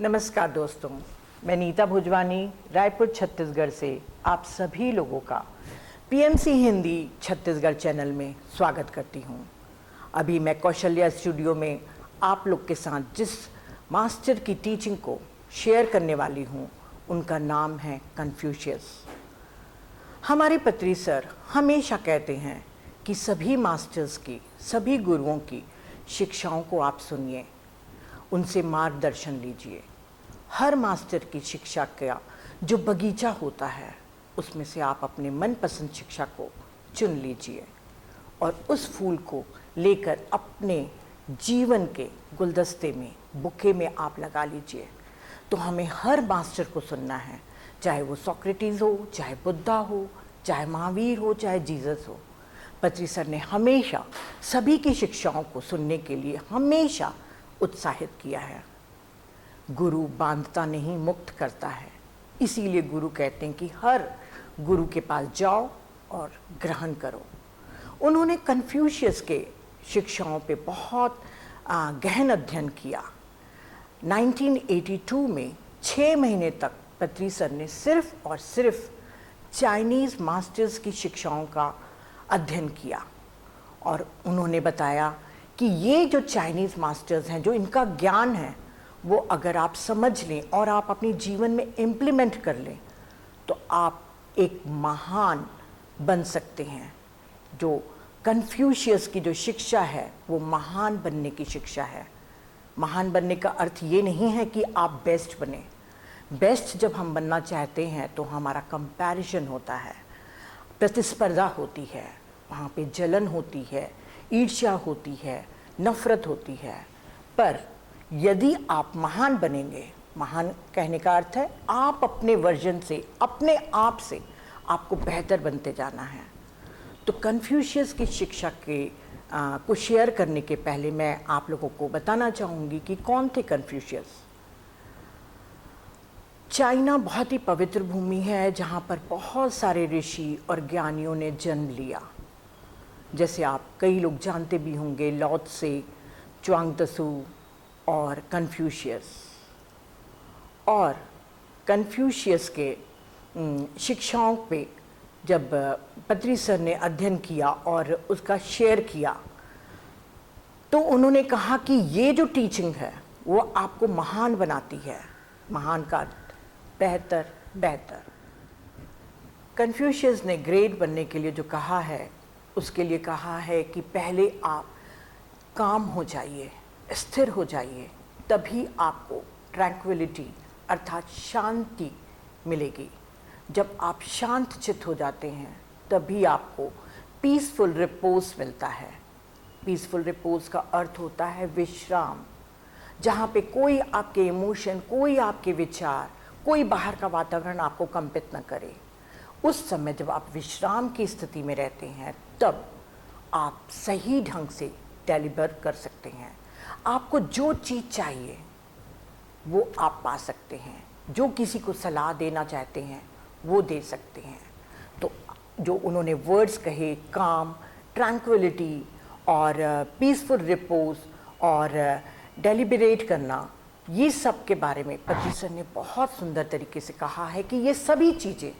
नमस्कार दोस्तों, मैं नीता भुजवानी रायपुर छत्तीसगढ़ से आप सभी लोगों का पीएमसी हिंदी छत्तीसगढ़ चैनल में स्वागत करती हूं। अभी मैं कौशल्या स्टूडियो में आप लोग के साथ जिस मास्टर की टीचिंग को शेयर करने वाली हूं, उनका नाम है कन्फ्यूशियस। हमारे पत्री सर हमेशा कहते हैं कि सभी मास्टर्स की, सभी गुरुओं की शिक्षाओं को आप सुनिए, उनसे मार्गदर्शन लीजिए। हर मास्टर की शिक्षा का जो बगीचा होता है, उसमें से आप अपने मनपसंद शिक्षा को चुन लीजिए और उस फूल को लेकर अपने जीवन के गुलदस्ते में, बुके में आप लगा लीजिए। तो हमें हर मास्टर को सुनना है, चाहे वो सोक्रेटिस हो, चाहे बुद्धा हो, चाहे महावीर हो, चाहे जीसस हो। पत्री सर ने हमेशा सभी की शिक्षाओं को सुनने के लिए हमेशा उत्साहित किया है। गुरु बांधता नहीं, मुक्त करता है। इसीलिए गुरु कहते हैं कि हर गुरु के पास जाओ और ग्रहण करो। उन्होंने कन्फ्यूशियस के शिक्षाओं पे बहुत गहन अध्ययन किया। 1982 में 6 महीने तक पत्री सर ने सिर्फ और सिर्फ चाइनीज़ मास्टर्स की शिक्षाओं का अध्ययन किया और उन्होंने बताया कि ये जो चाइनीज़ मास्टर्स हैं, जो इनका ज्ञान है, वो अगर आप समझ लें और आप अपने जीवन में इम्प्लीमेंट कर लें तो आप एक महान बन सकते हैं। जो कन्फ्यूशियस की जो शिक्षा है वो महान बनने की शिक्षा है। महान बनने का अर्थ ये नहीं है कि आप बेस्ट बने। बेस्ट जब हम बनना चाहते हैं तो हमारा कंपैरिजन होता है, प्रतिस्पर्धा होती है, वहाँ पे जलन होती है, ईर्ष्या होती है, नफरत होती है। पर यदि आप महान बनेंगे, महान कहने का अर्थ है आप अपने वर्जन से, अपने आप से आपको बेहतर बनते जाना है। तो कन्फ्यूशियस की शिक्षा के को शेयर करने के पहले मैं आप लोगों को बताना चाहूँगी कि कौन थे कन्फ्यूशियस। चाइना बहुत ही पवित्र भूमि है जहाँ पर बहुत सारे ऋषि और ज्ञानियों ने जन्म लिया। जैसे आप कई लोग जानते भी होंगे, लाओ त्से, च्वांग त्सू और कन्फ्यूशियस। और कन्फ्यूशियस के शिक्षाओं पे जब पत्री सर ने अध्ययन किया और उसका शेयर किया तो उन्होंने कहा कि ये जो टीचिंग है वो आपको महान बनाती है। महान का अर्थ बेहतर, बेहतर। कन्फ्यूशियस ने ग्रेट बनने के लिए जो कहा है, उसके लिए कहा है कि पहले आप काम हो जाइए, स्थिर हो जाइए, तभी आपको ट्रैंक्विलिटी अर्थात शांति मिलेगी। जब आप शांत चित्त हो जाते हैं तभी आपको पीसफुल रिपोज मिलता है। पीसफुल रिपोज का अर्थ होता है विश्राम, जहाँ पे कोई आपके इमोशन, कोई आपके विचार, कोई बाहर का वातावरण आपको कंपित न करे। उस समय जब आप विश्राम की स्थिति में रहते हैं तब आप सही ढंग से डिलीवर कर सकते हैं। आपको जो चीज़ चाहिए वो आप पा सकते हैं। जो किसी को सलाह देना चाहते हैं वो दे सकते हैं। तो जो उन्होंने वर्ड्स कहे, काम, ट्रैंक्विलिटी और पीसफुल रिपोज और डेलिबरेट करना, ये सब के बारे में पत्री सर ने बहुत सुंदर तरीके से कहा है कि ये सभी चीज़ें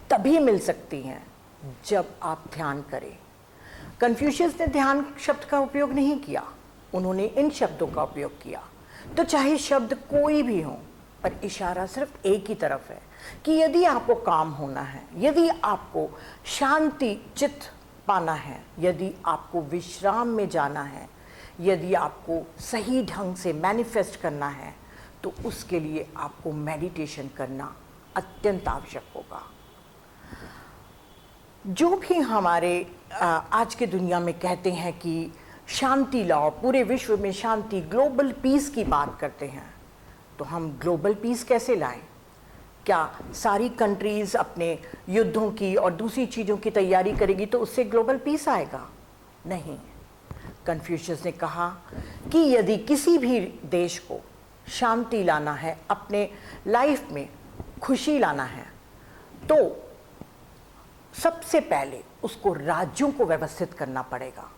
तभी मिल सकती हैं जब आप ध्यान करें। कन्फ्यूशियस ने ध्यान शब्द का उपयोग नहीं किया, उन्होंने इन शब्दों का उपयोग किया। तो चाहे शब्द कोई भी हो, पर इशारा सिर्फ एक ही तरफ है कि यदि आपको काम होना है, यदि आपको शांति चित्त पाना है, यदि आपको विश्राम में जाना है, यदि आपको सही ढंग से मैनिफेस्ट करना है, तो उसके लिए आपको मेडिटेशन करना अत्यंत आवश्यक होगा। जो भी हमारे आज के दुनिया में कहते हैं कि शांति लाओ, पूरे विश्व में शांति, ग्लोबल पीस की बात करते हैं, तो हम ग्लोबल पीस कैसे लाएं? क्या सारी कंट्रीज़ अपने युद्धों की और दूसरी चीज़ों की तैयारी करेगी तो उससे ग्लोबल पीस आएगा? नहीं। कन्फ्यूशियस ने कहा कि यदि किसी भी देश को शांति लाना है, अपने लाइफ में खुशी लाना है, तो सबसे पहले उसको राज्यों को व्यवस्थित करना पड़ेगा।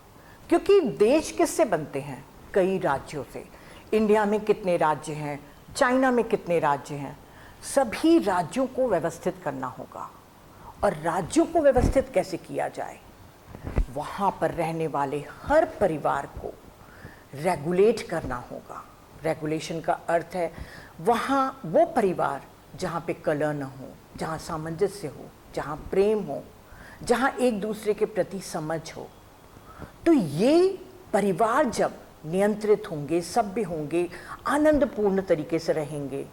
क्योंकि देश किससे बनते हैं? कई राज्यों से। इंडिया में कितने राज्य हैं? चाइना में कितने राज्य हैं, सभी राज्यों को व्यवस्थित करना होगा। और राज्यों को व्यवस्थित कैसे किया जाए, वहाँ पर रहने वाले हर परिवार को रेगुलेट करना होगा। रेगुलेशन का अर्थ है वहाँ वो परिवार जहाँ पे कलह न हो, जहाँ सामंजस्य हो, जहाँ प्रेम हो, जहाँ एक दूसरे के प्रति समझ हो। तो ये परिवार जब नियंत्रित होंगे, सभ्य होंगे, आनंदपूर्ण तरीके से रहेंगे,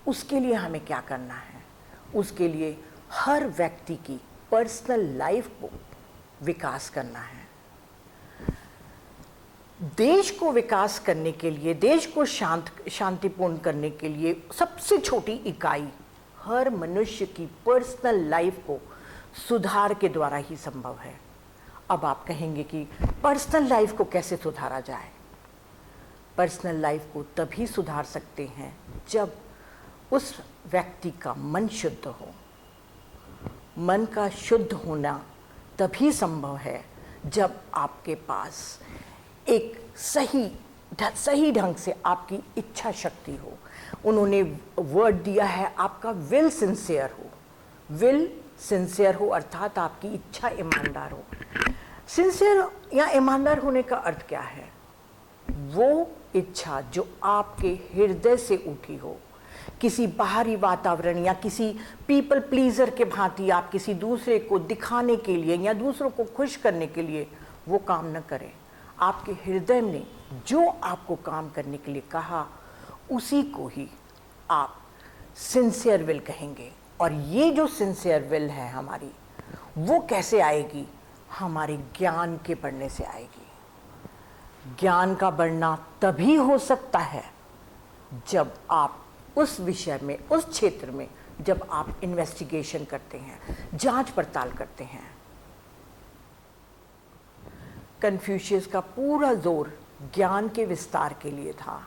उसके लिए हमें क्या करना है? उसके लिए हर व्यक्ति की पर्सनल लाइफ को विकास करना है। देश को विकास करने के लिए, देश को शांतिपूर्ण करने के लिए सबसे छोटी इकाई हर मनुष्य की पर्सनल लाइफ को सुधार के द्वारा ही संभव है। अब आप कहेंगे कि पर्सनल लाइफ को कैसे सुधारा जाए? पर्सनल लाइफ को तभी सुधार सकते हैं जब उस व्यक्ति का मन शुद्ध हो। मन का शुद्ध होना तभी संभव है जब आपके पास एक सही ढंग से आपकी इच्छा शक्ति हो। उन्होंने वर्ड दिया है आपका विल सिंसियर हो। विल सिंसियर हो अर्थात आपकी इच्छा ईमानदार हो। सिंसियर या ईमानदार होने का अर्थ क्या है? वो इच्छा जो आपके हृदय से उठी हो, किसी बाहरी वातावरण या किसी पीपल प्लीजर के भांति आप किसी दूसरे को दिखाने के लिए या दूसरों को खुश करने के लिए वो काम न करें। आपके हृदय ने जो आपको काम करने के लिए कहा, उसी को ही आप सिंसियर विल कहेंगे। और ये जो सिंसियर विल है हमारी, वो कैसे आएगी? हमारे ज्ञान के बढ़ने से आएगी। ज्ञान का बढ़ना तभी हो सकता है जब आप उस विषय में, उस क्षेत्र में जब आप इन्वेस्टिगेशन करते हैं, जांच पड़ताल करते हैं। कन्फ्यूशियस का पूरा जोर ज्ञान के विस्तार के लिए था।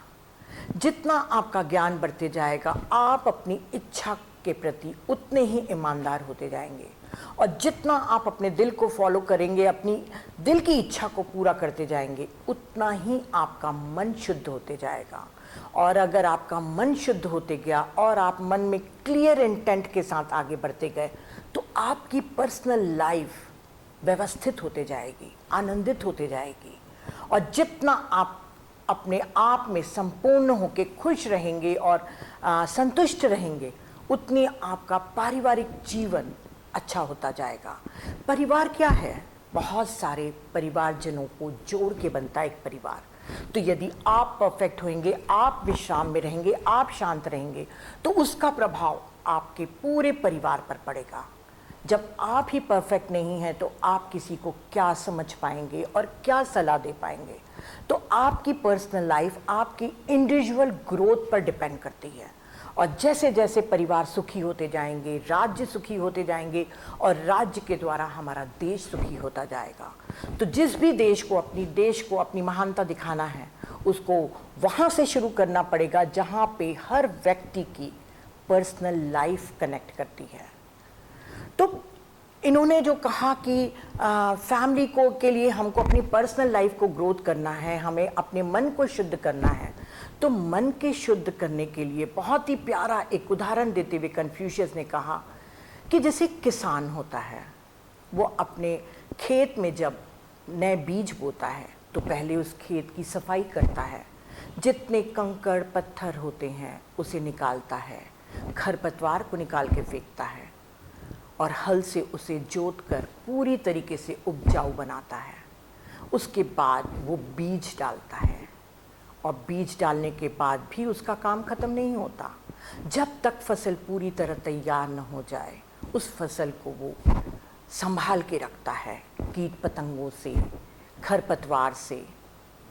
जितना आपका ज्ञान बढ़ते जाएगा, आप अपनी इच्छा के प्रति उतने ही ईमानदार होते जाएंगे। और जितना आप अपने दिल को फॉलो करेंगे, अपनी दिल की इच्छा को पूरा करते जाएंगे, उतना ही आपका मन शुद्ध होते जाएगा। और अगर आपका मन शुद्ध होते गया और आप मन में क्लियर इंटेंट के साथ आगे बढ़ते गए, तो आपकी पर्सनल लाइफ व्यवस्थित होते जाएगी, आनंदित होते जाएगी। और जितना आप अपने आप में संपूर्ण होकर खुश रहेंगे और संतुष्ट रहेंगे, उतनी आपका पारिवारिक जीवन अच्छा होता जाएगा। परिवार क्या है? बहुत सारे परिवारजनों को जोड़ के बनता है एक परिवार। तो यदि आप परफेक्ट होंगे, आप विश्राम में रहेंगे, आप शांत रहेंगे, तो उसका प्रभाव आपके पूरे परिवार पर पड़ेगा। जब आप ही परफेक्ट नहीं हैं, तो आप किसी को क्या समझ पाएंगे और क्या सलाह दे पाएंगे? तो आपकी पर्सनल लाइफ आपकी इंडिविजुअल ग्रोथ पर डिपेंड करती है। और जैसे जैसे परिवार सुखी होते जाएंगे, राज्य सुखी होते जाएंगे, और राज्य के द्वारा हमारा देश सुखी होता जाएगा। तो जिस भी देश को अपनी महानता दिखाना है, उसको वहाँ से शुरू करना पड़ेगा जहाँ पे हर व्यक्ति की पर्सनल लाइफ कनेक्ट करती है। तो इन्होंने जो कहा कि फैमिली को के लिए हमको अपनी पर्सनल लाइफ को ग्रोथ करना है, हमें अपने मन को शुद्ध करना है। तो मन के शुद्ध करने के लिए बहुत ही प्यारा एक उदाहरण देते हुए कन्फ्यूशियस ने कहा कि जैसे किसान होता है, वो अपने खेत में जब नए बीज बोता है तो पहले उस खेत की सफाई करता है, जितने कंकड़ पत्थर होते हैं उसे निकालता है, खरपतवार को निकाल के फेंकता है और हल से उसे जोत कर पूरी तरीके से उपजाऊ बनाता है। उसके बाद वो बीज डालता है, और बीज डालने के बाद भी उसका काम ख़त्म नहीं होता। जब तक फसल पूरी तरह तैयार न हो जाए, उस फसल को वो संभाल के रखता है, कीट पतंगों से, खरपतवार से,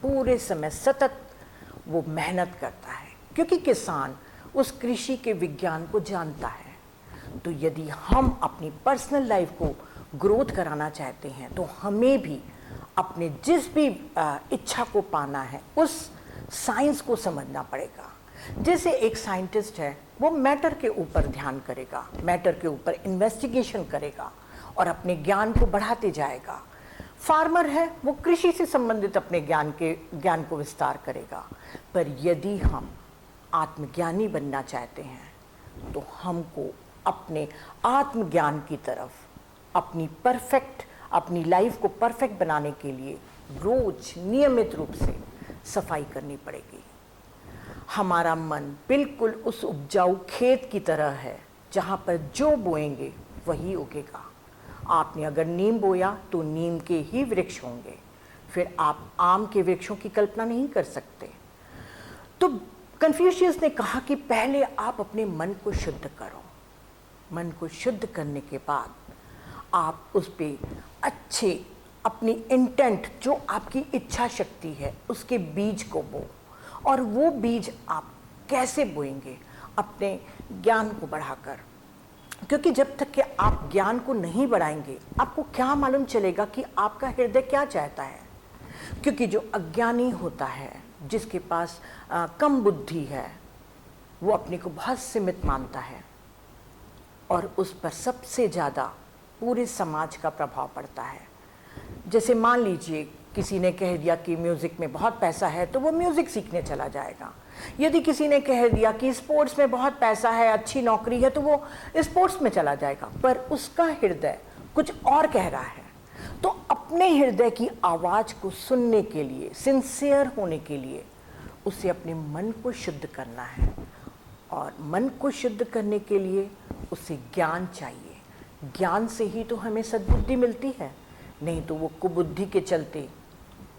पूरे समय सतत वो मेहनत करता है, क्योंकि किसान उस कृषि के विज्ञान को जानता है। तो यदि हम अपनी पर्सनल लाइफ को ग्रोथ कराना चाहते हैं, तो हमें भी अपने जिस भी इच्छा को पाना है, उस साइंस को समझना पड़ेगा। जैसे एक साइंटिस्ट है, वो मैटर के ऊपर ध्यान करेगा, मैटर के ऊपर इन्वेस्टिगेशन करेगा और अपने ज्ञान को बढ़ाते जाएगा। फार्मर है, वो कृषि से संबंधित अपने ज्ञान को विस्तार करेगा। पर यदि हम आत्मज्ञानी बनना चाहते हैं तो हमको अपने आत्मज्ञान की तरफ अपनी लाइफ को परफेक्ट बनाने के लिए रोज नियमित रूप से सफाई करनी पड़ेगी। हमारा मन बिल्कुल उस उपजाऊ खेत की तरह है जहाँ पर जो बोएंगे वही उगेगा। आपने अगर नीम बोया तो नीम के ही वृक्ष होंगे, फिर आप आम के वृक्षों की कल्पना नहीं कर सकते। तो कन्फ्यूशियस ने कहा कि पहले आप अपने मन को शुद्ध करो। मन को शुद्ध करने के बाद आप उस पे अच्छे अपनी इंटेंट, जो आपकी इच्छा शक्ति है, उसके बीज को बो। और वो बीज आप कैसे बोएंगे? अपने ज्ञान को बढ़ाकर, क्योंकि जब तक कि आप ज्ञान को नहीं बढ़ाएंगे आपको क्या मालूम चलेगा कि आपका हृदय क्या चाहता है। क्योंकि जो अज्ञानी होता है, जिसके पास कम बुद्धि है, वो अपने को बहुत सीमित मानता है और उस पर सबसे ज़्यादा पूरे समाज का प्रभाव पड़ता है। जैसे मान लीजिए किसी ने कह दिया कि म्यूज़िक में बहुत पैसा है तो वो म्यूज़िक सीखने चला जाएगा। यदि किसी ने कह दिया कि स्पोर्ट्स में बहुत पैसा है, अच्छी नौकरी है, तो वो स्पोर्ट्स में चला जाएगा, पर उसका हृदय कुछ और कह रहा है। तो अपने हृदय की आवाज़ को सुनने के लिए, सिंसियर होने के लिए उसे अपने मन को शुद्ध करना है। और मन को शुद्ध करने के लिए उसे ज्ञान चाहिए। ज्ञान से ही तो हमें सद्बुद्धि मिलती है, नहीं तो वो कुबुद्धि के चलते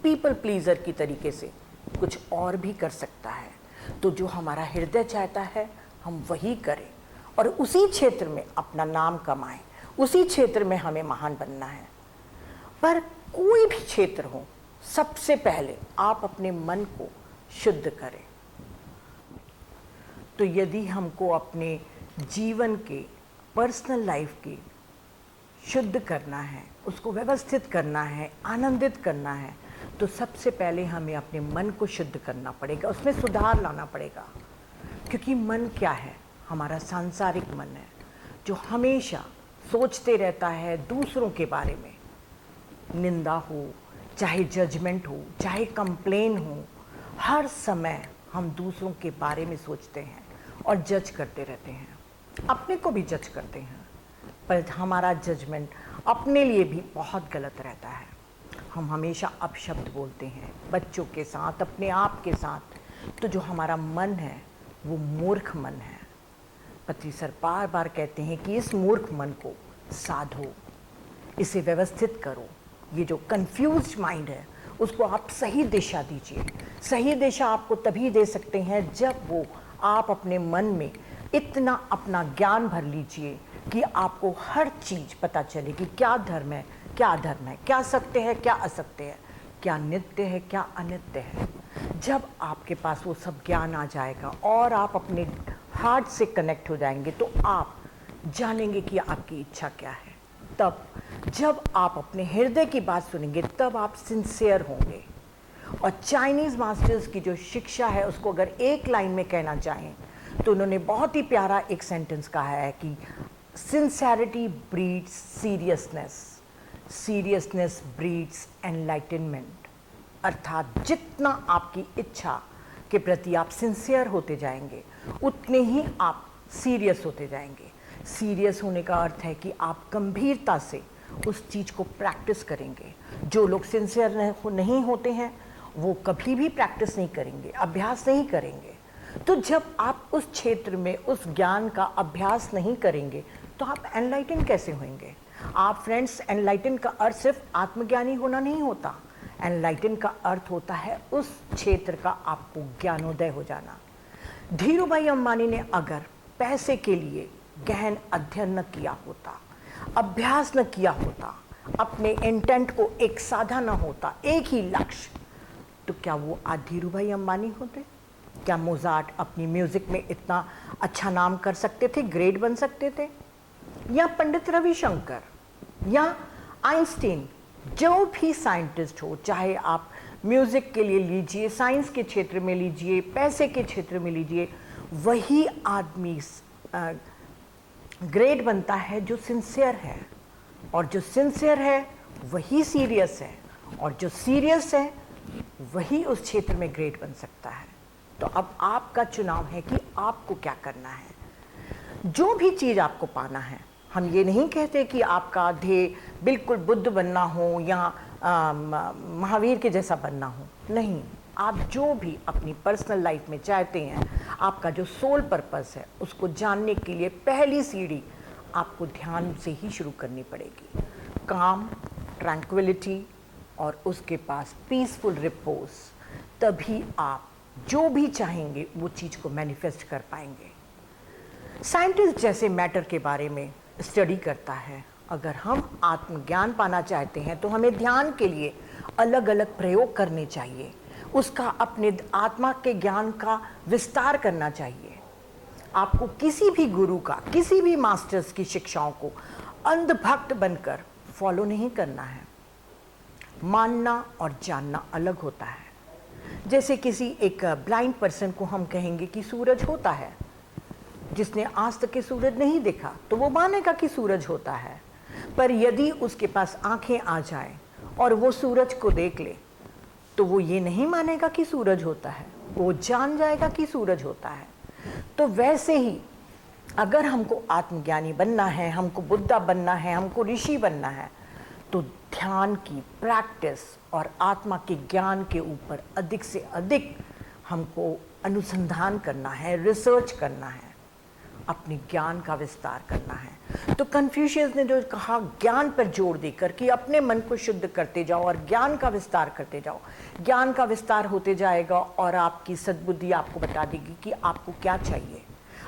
पीपल प्लीजर की तरीके से कुछ और भी कर सकता है। तो जो हमारा हृदय चाहता है हम वही करें और उसी क्षेत्र में अपना नाम कमाएं, उसी क्षेत्र में हमें महान बनना है। पर कोई भी क्षेत्र हो, सबसे पहले आप अपने मन को शुद्ध करें। तो यदि हमको अपने जीवन के, पर्सनल लाइफ की शुद्ध करना है, उसको व्यवस्थित करना है, आनंदित करना है, तो सबसे पहले हमें अपने मन को शुद्ध करना पड़ेगा, उसमें सुधार लाना पड़ेगा। क्योंकि मन क्या है? हमारा सांसारिक मन है जो हमेशा सोचते रहता है दूसरों के बारे में। निंदा हो, चाहे जजमेंट हो, चाहे कंप्लेन हो, हर समय हम दूसरों के बारे में सोचते हैं और जज करते रहते हैं, अपने को भी जज करते हैं। पर हमारा जजमेंट अपने लिए भी बहुत गलत रहता है। हम हमेशा अपशब्द बोलते हैं बच्चों के साथ, अपने आप के साथ। तो जो हमारा मन है वो मूर्ख मन है। पत्री सर बार बार कहते हैं कि इस मूर्ख मन को साधो, इसे व्यवस्थित करो। ये जो कंफ्यूज्ड माइंड है उसको आप सही दिशा दीजिए। सही दिशा आपको तभी दे सकते हैं जब वो आप अपने मन में इतना अपना ज्ञान भर लीजिए कि आपको हर चीज़ पता चले कि क्या धर्म है, क्या अधर्म है, क्या सत्य है, क्या असत्य है, क्या नित्य है, क्या अनित्य है। जब आपके पास वो सब ज्ञान आ जाएगा और आप अपने हार्ट से कनेक्ट हो जाएंगे तो आप जानेंगे कि आपकी इच्छा क्या है। तब जब आप अपने हृदय की बात सुनेंगे तब आप सिंसियर होंगे। और चाइनीज़ मास्टर्स की जो शिक्षा है उसको अगर एक लाइन में कहना चाहें तो उन्होंने बहुत ही प्यारा एक सेंटेंस कहा है कि sincerity breeds seriousness, seriousness breeds enlightenment. अर्थात जितना आपकी इच्छा के प्रति आप सिंसियर होते जाएंगे उतने ही आप सीरियस होते जाएंगे। सीरियस होने का अर्थ है कि आप गंभीरता से उस चीज़ को प्रैक्टिस करेंगे। जो लोग सिंसियर नहीं होते हैं वो कभी भी प्रैक्टिस नहीं करेंगे, अभ्यास नहीं करेंगे। तो जब आप उस क्षेत्र में उस ज्ञान का अभ्यास नहीं करेंगे तो आप एनलाइटन कैसे होंगे? आप फ्रेंड्स, एनलाइटन का अर्थ सिर्फ आत्मज्ञानी होना नहीं होता। एनलाइटन का अर्थ होता है उस क्षेत्र का आपको ज्ञानोदय हो जाना। धीरूभाई अंबानी ने अगर पैसे के लिए गहन अध्ययन न किया होता, अभ्यास न किया होता, अपने इंटेंट को एक साधा न होता, एक ही लक्ष्य, तो क्या वो आज धीरूभाई अंबानी होते? क्या मोजार्ट अपनी म्यूज़िक में इतना अच्छा नाम कर सकते थे, ग्रेट बन सकते थे? या पंडित रविशंकर या आइंस्टीन, जो भी साइंटिस्ट हो, चाहे आप म्यूज़िक के लिए लीजिए, साइंस के क्षेत्र में लीजिए, पैसे के क्षेत्र में लीजिए, वही आदमी ग्रेट बनता है जो सिंसियर है। और जो सिंसियर है वही सीरियस है, और जो सीरियस है वही उस क्षेत्र में ग्रेट बन सकता है। तो अब आपका चुनाव है कि आपको क्या करना है। जो भी चीज़ आपको पाना है, हम ये नहीं कहते कि आपका ध्येय बिल्कुल बुद्ध बनना हो या महावीर के जैसा बनना हो, नहीं। आप जो भी अपनी पर्सनल लाइफ में चाहते हैं, आपका जो सोल पर्पस है, उसको जानने के लिए पहली सीढ़ी आपको ध्यान से ही शुरू करनी पड़ेगी। काम, ट्रैंक्विलिटी और उसके पास पीसफुल रिपोज, तभी आप जो भी चाहेंगे वो चीज़ को मैनिफेस्ट कर पाएंगे। साइंटिस्ट जैसे मैटर के बारे में स्टडी करता है। अगर हम आत्मज्ञान पाना चाहते हैं तो हमें ध्यान के लिए अलग अलग प्रयोग करने चाहिए, उसका अपने आत्मा के ज्ञान का विस्तार करना चाहिए। आपको किसी भी गुरु का, किसी भी मास्टर्स की शिक्षाओं को अंधभक्त बनकर फॉलो नहीं करना है। मानना और जानना अलग होता है। जैसे किसी एक ब्लाइंड पर्सन को हम कहेंगे कि सूरज होता है, जिसने आज तक के सूरज नहीं देखा तो वो मानेगा कि सूरज होता है। पर यदि उसके पास आंखें आ जाएं और वो सूरज को देख ले तो वो ये नहीं मानेगा कि सूरज होता है, वो जान जाएगा कि सूरज होता है। तो वैसे ही अगर हमको आत्मज्ञानी बनना है, हमको बुद्धा बनना है, हमको ऋषि बनना है, तो ध्यान की प्रैक्टिस और आत्मा के ज्ञान के ऊपर अधिक से अधिक हमको अनुसंधान करना है, रिसर्च करना है, अपने ज्ञान का विस्तार करना है। तो कन्फ्यूशियस ने जो कहा, ज्ञान पर जोर देकर कि अपने मन को शुद्ध करते जाओ और ज्ञान का विस्तार करते जाओ। ज्ञान का विस्तार होते जाएगा और आपकी सद्बुद्धि आपको बता देगी कि आपको क्या चाहिए।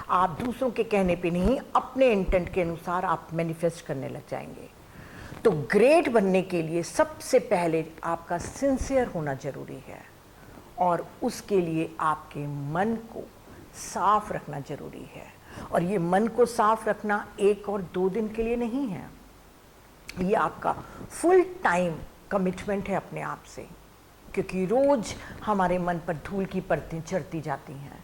आप दूसरों के कहने पे नहीं, अपने इंटेंट के अनुसार आप मैनिफेस्ट करने लग जाएंगे। तो ग्रेट बनने के लिए सबसे पहले आपका सिंसियर होना जरूरी है और उसके लिए आपके मन को साफ रखना जरूरी है। और ये मन को साफ रखना 1 और 2 दिन के लिए नहीं है, ये आपका फुल टाइम कमिटमेंट है अपने आप से, क्योंकि रोज हमारे मन पर धूल की परतें चढ़ती जाती हैं।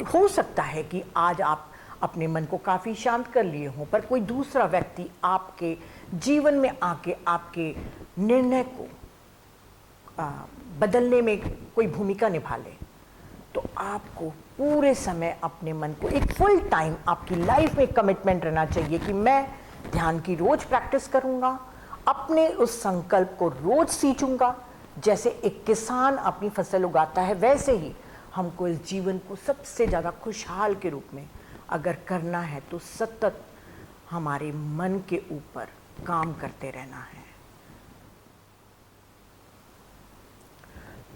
हो सकता है कि आज आप अपने मन को काफ़ी शांत कर लिए हों, पर कोई दूसरा व्यक्ति आपके जीवन में आके आपके निर्णय को बदलने में कोई भूमिका निभा ले, तो आपको पूरे समय अपने मन को एक फुल टाइम आपकी लाइफ में कमिटमेंट रहना चाहिए कि मैं ध्यान की रोज प्रैक्टिस करूंगा, अपने उस संकल्प को रोज सींचूंगा। जैसे एक किसान अपनी फसल उगाता है, वैसे ही हमको इस जीवन को सबसे ज़्यादा खुशहाल के रूप में अगर करना है तो सतत हमारे मन के ऊपर काम करते रहना है।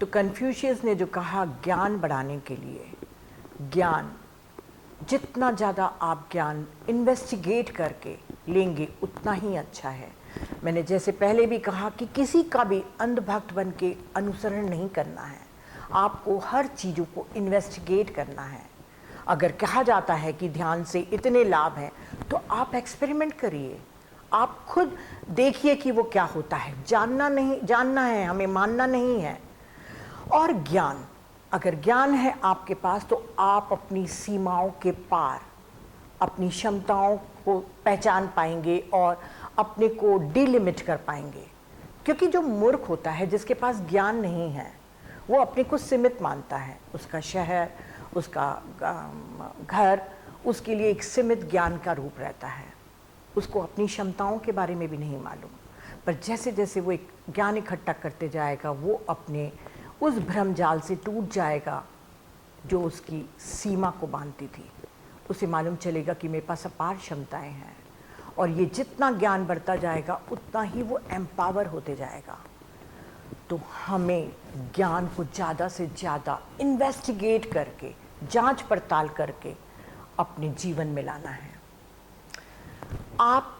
तो कन्फ्यूशियस ने जो कहा, ज्ञान बढ़ाने के लिए, ज्ञान जितना ज़्यादा आप ज्ञान इन्वेस्टिगेट करके लेंगे उतना ही अच्छा है। मैंने जैसे पहले भी कहा कि किसी का भी अंधभक्त बन के अनुसरण नहीं करना है, आपको हर चीज़ों को इन्वेस्टिगेट करना है। अगर कहा जाता है कि ध्यान से इतने लाभ हैं, तो आप एक्सपेरिमेंट करिए, आप खुद देखिए कि वो क्या होता है। जानना है हमें, मानना नहीं है। और ज्ञान, अगर ज्ञान है आपके पास तो आप अपनी सीमाओं के पार अपनी क्षमताओं को पहचान पाएंगे और अपने को डिलिमिट कर पाएंगे। क्योंकि जो मूर्ख होता है, जिसके पास ज्ञान नहीं है, वो अपने को सीमित मानता है। उसका शहर, उसका घर उसके लिए एक सीमित ज्ञान का रूप रहता है। उसको अपनी क्षमताओं के बारे में भी नहीं मालूम। पर जैसे जैसे वो एक ज्ञान इकट्ठा करते जाएगा, वो अपने उस भ्रम जाल से टूट जाएगा जो उसकी सीमा को बांधती थी। उसे मालूम चलेगा कि मेरे पास अपार क्षमताएं हैं, और ये जितना ज्ञान बढ़ता जाएगा उतना ही वो एम्पावर होते जाएगा। तो हमें ज्ञान को ज़्यादा से ज़्यादा इन्वेस्टिगेट करके, जांच पड़ताल करके अपने जीवन में लाना है। आप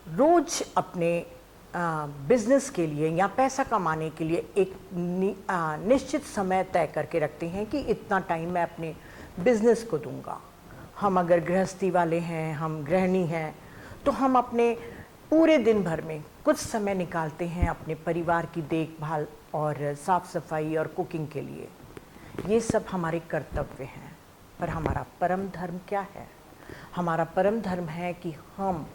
रोज अपने बिजनेस के लिए या पैसा कमाने के लिए एक निश्चित समय तय करके रखते हैं कि इतना टाइम मैं अपने बिजनेस को दूंगा। हम अगर गृहस्थी वाले हैं, हम गृहिणी हैं, तो हम अपने पूरे दिन भर में कुछ समय निकालते हैं अपने परिवार की देखभाल और साफ सफाई और कुकिंग के लिए। ये सब हमारे कर्तव्य हैं। पर हमारा परम धर्म क्या है? हमारा परम धर्म है कि हम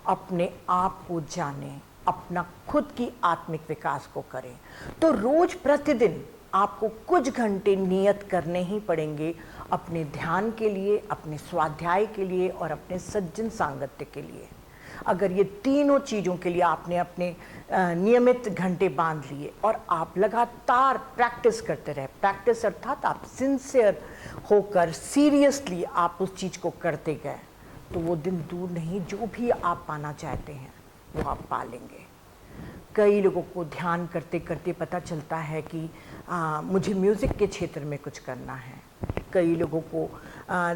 अपने आप को जानें, अपना खुद की आत्मिक विकास को करें। तो रोज प्रतिदिन आपको कुछ घंटे नियत करने ही पड़ेंगे अपने ध्यान के लिए, अपने स्वाध्याय के लिए और अपने सज्जन सांगत्य के लिए। अगर ये तीनों चीज़ों के लिए आपने अपने नियमित घंटे बांध लिए और आप लगातार प्रैक्टिस करते रहे, प्रैक्टिस अर्थात आप सिंसियर होकर सीरियसली आप उस चीज़ को करते गए, तो वो दिन दूर नहीं, जो भी आप पाना चाहते हैं वो आप पा लेंगे। कई लोगों को ध्यान करते करते पता चलता है कि मुझे म्यूज़िक के क्षेत्र में कुछ करना है। कई लोगों को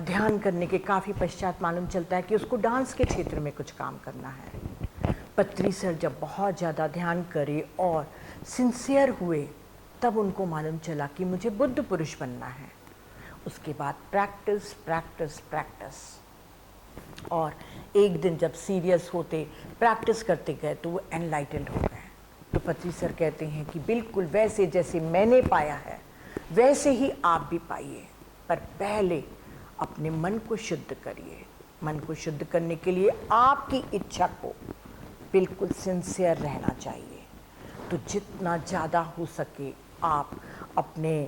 ध्यान करने के काफ़ी पश्चात मालूम चलता है कि उसको डांस के क्षेत्र में कुछ काम करना है। पत्री सर जब बहुत ज़्यादा ध्यान करे और सिंसियर हुए, तब उनको मालूम चला कि मुझे बुद्ध पुरुष बनना है। उसके बाद प्रैक्टिस प्रैक्टिस प्रैक्टिस, और एक दिन जब सीरियस होते प्रैक्टिस करते गए तो वो एनलाइटेंड हो गए। तो पत्री सर कहते हैं कि बिल्कुल वैसे जैसे मैंने पाया है वैसे ही आप भी पाइए, पर पहले अपने मन को शुद्ध करिए। मन को शुद्ध करने के लिए आपकी इच्छा को बिल्कुल सिंसियर रहना चाहिए। तो जितना ज़्यादा हो सके आप अपने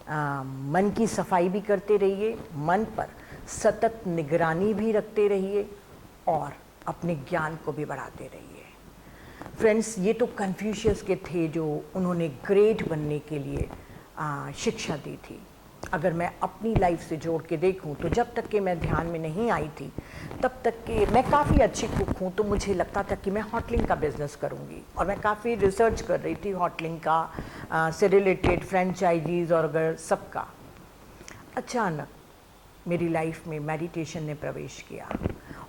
मन की सफाई भी करते रहिए, मन पर सतत निगरानी भी रखते रहिए और अपने ज्ञान को भी बढ़ाते रहिए। फ्रेंड्स, ये तो कन्फ्यूशियस के थे जो उन्होंने ग्रेट बनने के लिए शिक्षा दी थी। अगर मैं अपनी लाइफ से जोड़ के देखूं तो जब तक कि मैं ध्यान में नहीं आई थी तब तक कि मैं काफ़ी अच्छी कुक हूँ, तो मुझे लगता था कि मैं होटलिंग का बिज़नेस करूँगी और मैं काफ़ी रिसर्च कर रही थी होटलिंग का से रिलेटेड, फ्रेंचाइजीज़ और अगर सबका। अचानक मेरी लाइफ में मेडिटेशन ने प्रवेश किया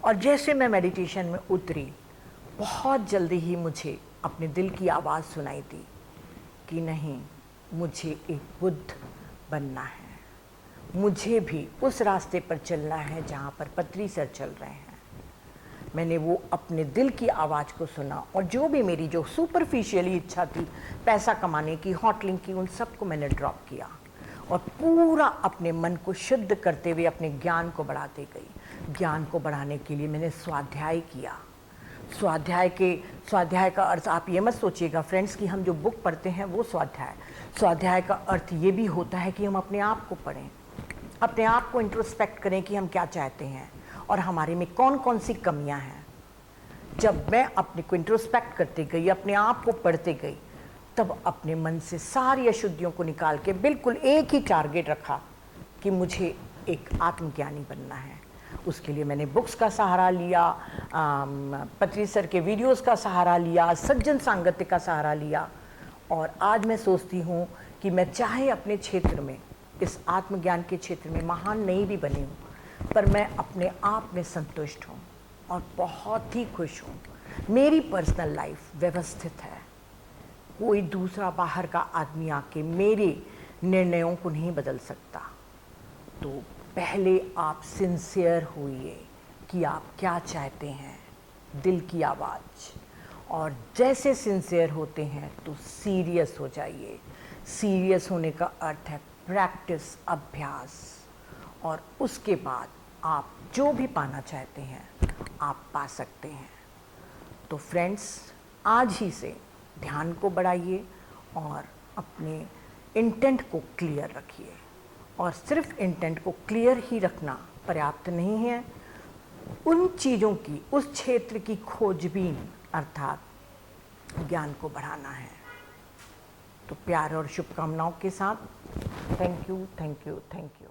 और जैसे मैं मेडिटेशन में उतरी, बहुत जल्दी ही मुझे अपने दिल की आवाज़ सुनाई दी कि नहीं, मुझे एक बुद्ध बनना है, मुझे भी उस रास्ते पर चलना है जहाँ पर पत्री सर चल रहे हैं। मैंने वो अपने दिल की आवाज़ को सुना और जो भी मेरी जो सुपरफिशियली इच्छा थी पैसा कमाने की, होटलिंग की, उन सबको मैंने ड्रॉप किया और पूरा अपने मन को शुद्ध करते हुए अपने ज्ञान को बढ़ाते गई। ज्ञान को बढ़ाने के लिए मैंने स्वाध्याय किया। स्वाध्याय का अर्थ आप ये मत सोचिएगा फ्रेंड्स कि हम जो बुक पढ़ते हैं वो स्वाध्याय का अर्थ ये भी होता है कि हम अपने आप को पढ़ें, अपने आप को इंट्रोस्पेक्ट करें कि हम क्या चाहते हैं और हमारे में कौन कौन सी कमियां हैं। जब मैं अपने को इंट्रोस्पेक्ट करते गई, अपने आप को पढ़ते गई, तब अपने मन से सारी अशुद्धियों को निकाल के बिल्कुल एक ही टारगेट रखा कि मुझे एक आत्मज्ञानी बनना है। उसके लिए मैंने बुक्स का सहारा लिया, पत्री सर के वीडियोस का सहारा लिया, सज्जन सांगत्य का सहारा लिया और आज मैं सोचती हूँ कि मैं चाहे अपने क्षेत्र में, इस आत्मज्ञान के क्षेत्र में महान नहीं भी बनी हूँ, पर मैं अपने आप में संतुष्ट हूँ और बहुत ही खुश हूँ। मेरी पर्सनल लाइफ व्यवस्थित है। कोई दूसरा बाहर का आदमी आके मेरे निर्णयों को नहीं बदल सकता। तो पहले आप सिंसियर होइए कि आप क्या चाहते हैं, दिल की आवाज़, और जैसे सिंसियर होते हैं तो सीरियस हो जाइए। सीरियस होने का अर्थ है प्रैक्टिस, अभ्यास, और उसके बाद आप जो भी पाना चाहते हैं आप पा सकते हैं। तो फ्रेंड्स, आज ही से ध्यान को बढ़ाइए और अपने इंटेंट को क्लियर रखिए। और सिर्फ इंटेंट को क्लियर ही रखना पर्याप्त नहीं है, उन चीज़ों की, उस क्षेत्र की खोजबीन अर्थात ज्ञान को बढ़ाना है। तो प्यार और शुभकामनाओं के साथ thank you, thank you, thank you.